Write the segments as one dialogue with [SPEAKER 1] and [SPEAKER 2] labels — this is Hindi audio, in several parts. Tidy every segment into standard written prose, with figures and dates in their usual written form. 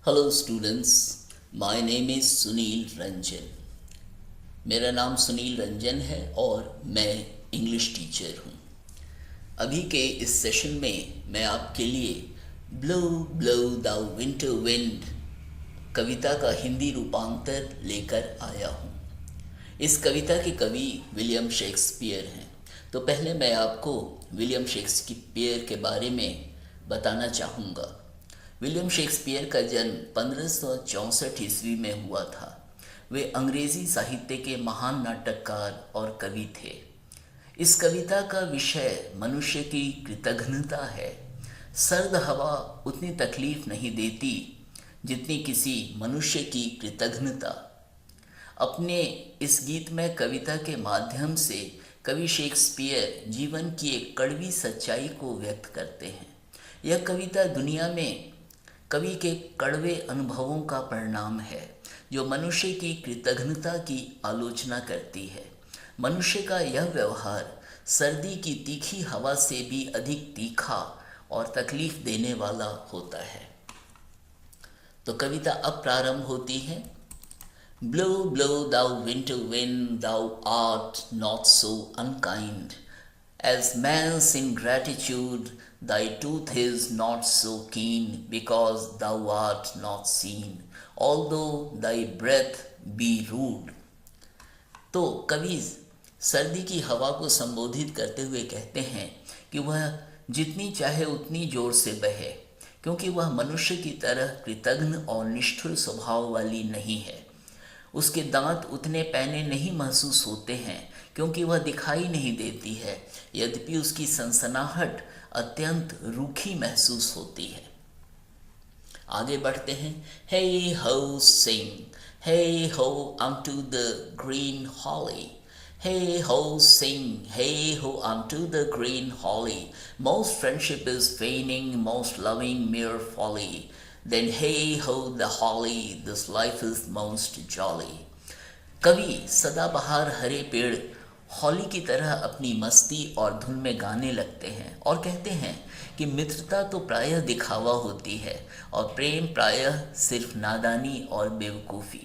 [SPEAKER 1] Hello students, my name is Sunil Ranjan. मेरा नाम सुनील रंजन है और मैं इंग्लिश टीचर हूँ। अभी के इस सेशन में मैं आपके लिए blow blow the winter wind कविता का हिंदी रूपांतर लेकर आया हूँ। इस कविता के कवि विलियम शेक्सपियर हैं। तो पहले मैं आपको विलियम शेक्सपियर के बारे में बताना चाहूँगा। विलियम शेक्सपियर का जन्म 1564 ईस्वी में हुआ था। वे अंग्रेजी साहित्य के महान नाटककार और कवि थे। इस कविता का विषय मनुष्य की कृतघ्नता है। सर्द हवा उतनी तकलीफ नहीं देती जितनी किसी मनुष्य की कृतघ्नता। अपने इस गीतमय कविता के माध्यम से कवि शेक्सपियर जीवन की एक कड़वी सच्चाई को व्यक्त करते हैं। यह कविता दुनिया में कवि के कड़वे अनुभवों का परिणाम है, जो मनुष्य की कृतघ्नता की आलोचना करती है। मनुष्य का यह व्यवहार सर्दी की तीखी हवा से भी अधिक तीखा और तकलीफ देने वाला होता है। तो कविता अब प्रारंभ होती है। Blow, blow, thou winter wind, thou art not so unkind, as man's ingratitude, thy tooth is not so keen, because thou art not seen, although thy breath be rude. तो कवि सर्दी की हवा को संबोधित करते हुए कहते हैं कि वह जितनी चाहे उतनी जोर से बहे, क्योंकि वह मनुष्य की तरह कृतघ्न और निष्ठुर स्वभाव वाली नहीं है। उसके दांत उतने पैने नहीं महसूस होते हैं, क्योंकि वह दिखाई नहीं देती है, यद्यपि उसकी सनसनाहट अत्यंत रूखी महसूस होती है। आगे बढ़ते हैं। Hey ho sing, hey ho unto the green holly, hey ho sing, hey ho unto the green holly, most friendship is feigning, most loving mere folly, then hey ho the holly, this life is most jolly. कवि सदाबहार हरे पेड़ हॉली की तरह अपनी मस्ती और धुन में गाने लगते हैं और कहते हैं कि मित्रता तो प्रायः दिखावा होती है और प्रेम प्रायः सिर्फ नादानी और बेवकूफ़ी।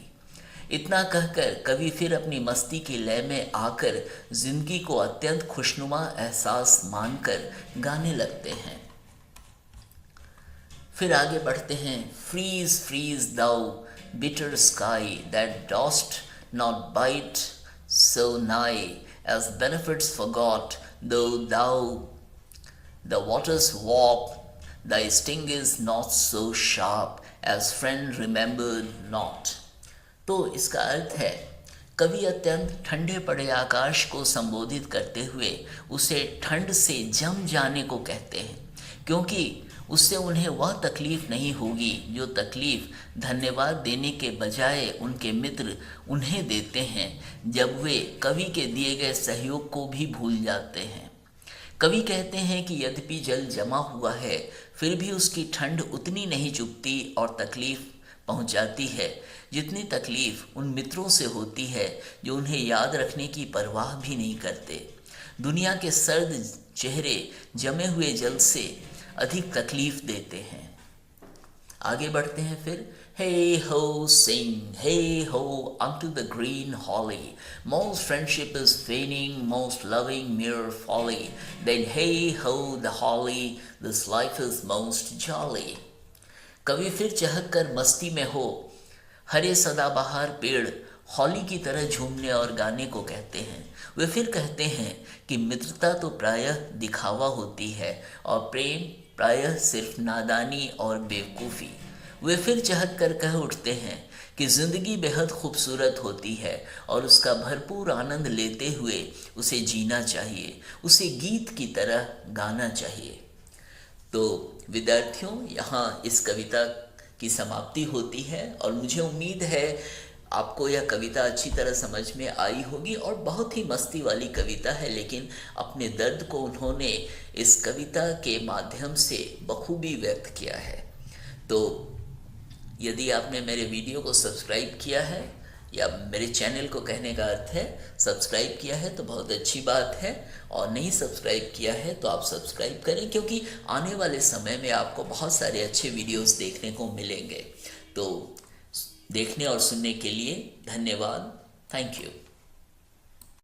[SPEAKER 1] इतना कहकर कवि फिर अपनी मस्ती की लय में आकर जिंदगी को अत्यंत खुशनुमा एहसास मानकर गाने लगते हैं। फिर आगे बढ़ते हैं। Freeze freeze thou bitter sky that dost not bite so nigh, as benefits forgot, though thou the waters warp, thy sting is not so sharp, as friend remembered not. तो इसका अर्थ है, कवि अत्यंत ठंडे पड़े आकाश को संबोधित करते हुए उसे ठंड से जम जाने को कहते हैं, क्योंकि उससे उन्हें वह तकलीफ नहीं होगी जो तकलीफ धन्यवाद देने के बजाय उनके मित्र उन्हें देते हैं, जब वे कवि के दिए गए सहयोग को भी भूल जाते हैं। कवि कहते हैं कि यद्यपि जल जमा हुआ है, फिर भी उसकी ठंड उतनी नहीं चुभती और तकलीफ पहुंचाती है जितनी तकलीफ उन मित्रों से होती है जो उन्हें याद रखने की परवाह भी नहीं करते। दुनिया के सर्द चेहरे जमे हुए जल से अधिक तकलीफ देते हैं। आगे बढ़ते हैं फिर। Hey ho sing, hey ho unto the green holly, most friendship is feigning, most loving mere folly, then hey ho the holly, this life is most jolly. कवि फिर चहक कर मस्ती में हो हरे सदाबहार पेड़ हॉली की तरह झूमने और गाने को कहते हैं। वे फिर कहते हैं कि मित्रता तो प्रायः दिखावा होती है और प्रेम प्रायः सिर्फ नादानी और बेवकूफ़ी। वे फिर चहक कर कह उठते हैं कि ज़िंदगी बेहद खूबसूरत होती है और उसका भरपूर आनंद लेते हुए उसे जीना चाहिए, उसे गीत की तरह गाना चाहिए। तो विद्यार्थियों, यहाँ इस कविता की समाप्ति होती है और मुझे उम्मीद है आपको यह कविता अच्छी तरह समझ में आई होगी और बहुत ही मस्ती वाली कविता है, लेकिन अपने दर्द को उन्होंने इस कविता के माध्यम से बखूबी व्यक्त किया है। तो यदि आपने मेरे वीडियो को सब्सक्राइब किया है, या मेरे चैनल को कहने का अर्थ है सब्सक्राइब किया है, तो बहुत अच्छी बात है, और नहीं सब्सक्राइब किया है तो आप सब्सक्राइब करें, क्योंकि आने वाले समय में आपको बहुत सारे अच्छे वीडियोस देखने को मिलेंगे। तो देखने और सुनने के लिए धन्यवाद। Thank you.